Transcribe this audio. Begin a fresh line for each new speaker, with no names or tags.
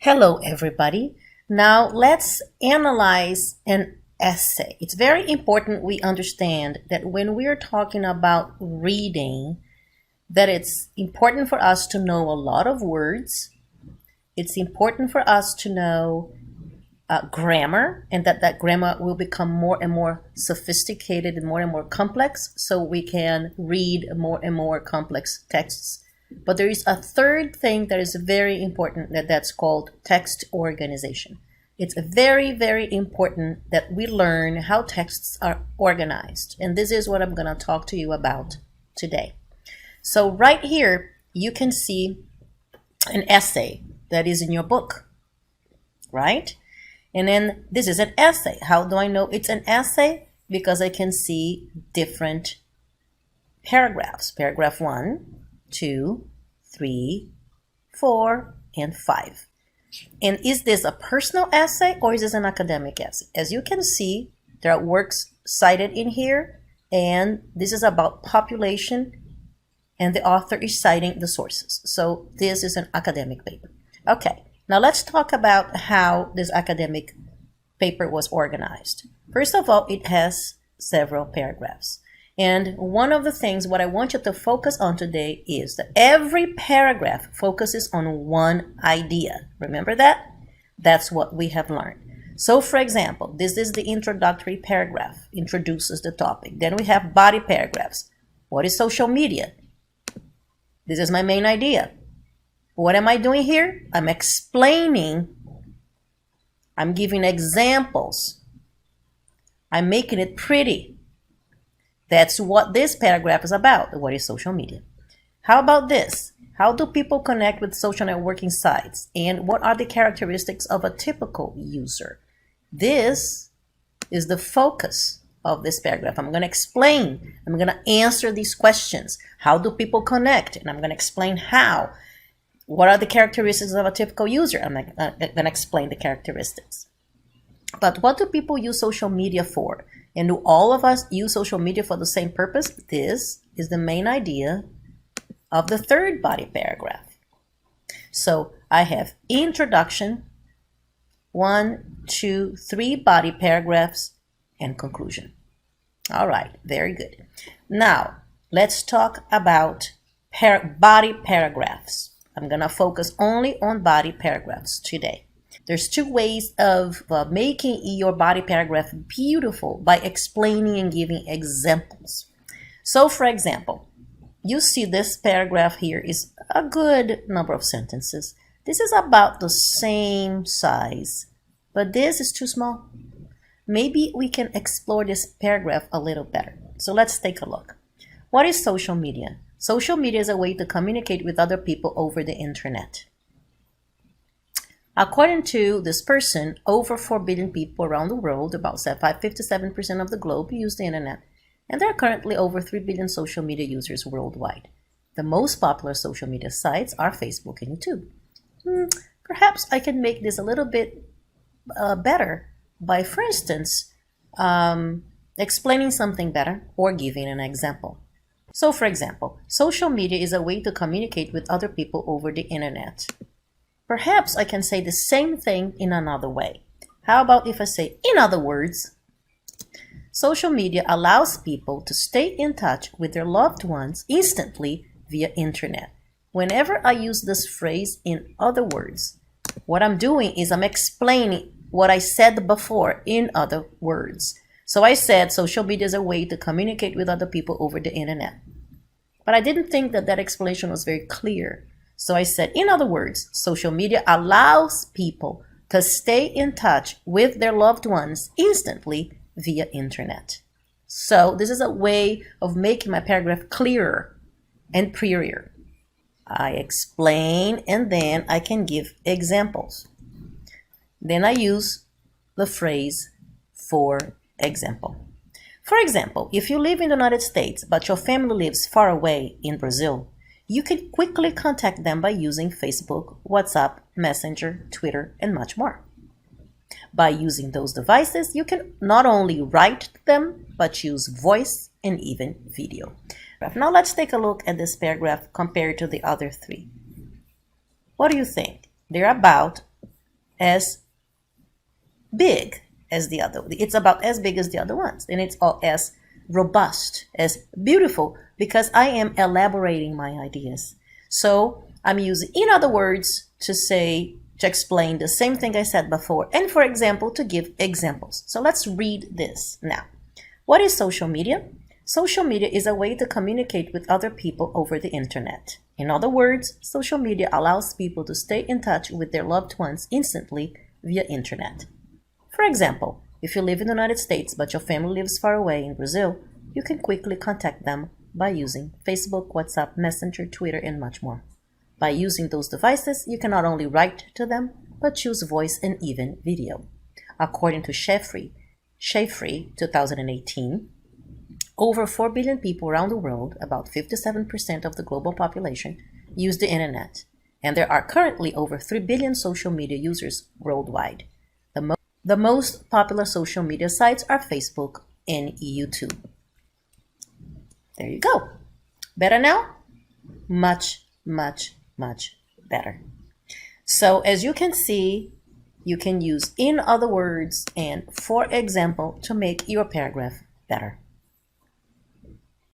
Hello, everybody. Now let's analyze an essay. It's very important we understand that when we're talking about reading, that it's important for us to know a lot of words. It's important for us to know grammar, and that grammar will become more and more sophisticated and more complex, so we can read more and more complex texts. But there is a third thing that is very important, that's called text organization. It's very, very important that we learn how texts are organized. And this is what I'm going to talk to you about today. So right here, you can see an essay that is in your book, right? And then this is an essay. How do I know it's an essay? Because I can see different paragraphs. Paragraph 1, 2, 3, 4, and 5. And is this a personal essay or is this an academic essay? As you can see, there are works cited in here, and this is about population, and the author is citing the sources. So this is an academic paper. Okay, now let's talk about how this academic paper was organized. First of all, it has several paragraphs. And one of the things what I want you to focus on today is that every paragraph focuses on one idea. Remember that? That's what we have learned. So for example, this is the introductory paragraph, introduces the topic. Then we have body paragraphs. What is social media? This is my main idea. What am I doing here? I'm explaining. I'm giving examples. I'm making it pretty. That's what this paragraph is about. What is social media? How about this? How do people connect with social networking sites? And what are the characteristics of a typical user? This is the focus of this paragraph. I'm going to explain. I'm going to answer these questions. How do people connect? And I'm going to explain how. What are the characteristics of a typical user? I'm going to explain the characteristics. But what do people use social media for? And do all of us use social media for the same purpose? This is the main idea of the third body paragraph. So I have introduction, 1, 2, 3 body paragraphs, and conclusion. All right, very good. Now, let's talk about body paragraphs. I'm going to focus only on body paragraphs today. There's 2 ways of making your body paragraph beautiful: by explaining and giving examples. So for example, you see this paragraph here is a good number of sentences. This is about the same size, but this is too small. Maybe we can explore this paragraph a little better. So let's take a look. What is social media? Social media is a way to communicate with other people over the internet. According to this person, over 4 billion people around the world, about 57% of the globe, use the internet. And there are currently over 3 billion social media users worldwide. The most popular social media sites are Facebook and YouTube. Perhaps I can make this a little bit better by, for instance, explaining something better or giving an example. So for example, social media is a way to communicate with other people over the internet. Perhaps I can say the same thing in another way. How about if I say, in other words, social media allows people to stay in touch with their loved ones instantly via internet. Whenever I use this phrase, in other words, what I'm doing is I'm explaining what I said before in other words. So I said social media is a way to communicate with other people over the internet. But I didn't think that explanation was very clear. So I said, in other words, social media allows people to stay in touch with their loved ones instantly via internet. So this is a way of making my paragraph clearer and prettier. I explain and then I can give examples. Then I use the phrase for example. For example, if you live in the United States but your family lives far away in Brazil, you can quickly contact them by using Facebook, WhatsApp, Messenger, Twitter, and much more. By using those devices, you can not only write to them, but use voice and even video. Now let's take a look at this paragraph compared to the other 3. What do you think? They're about as big as the other. It's about as big as the other ones. And it's all as robust, as beautiful, because I am elaborating my ideas. So I'm using in other words to explain the same thing I said before. And for example, to give examples. So let's read this now. What is social media? Social media is a way to communicate with other people over the internet. In other words, social media allows people to stay in touch with their loved ones instantly via internet. For example, if you live in the United States but your family lives far away in Brazil, you can quickly contact them by using Facebook, WhatsApp, Messenger, Twitter, and much more. By using those devices, you can not only write to them, but choose voice and even video. According to Sheffrey 2018, over 4 billion people around the world, about 57% of the global population, use the internet, and there are currently over 3 billion social media users worldwide. The most popular social media sites are Facebook and YouTube. There you go. Better now? Much, much, much better. So as you can see, you can use in other words and for example to make your paragraph better.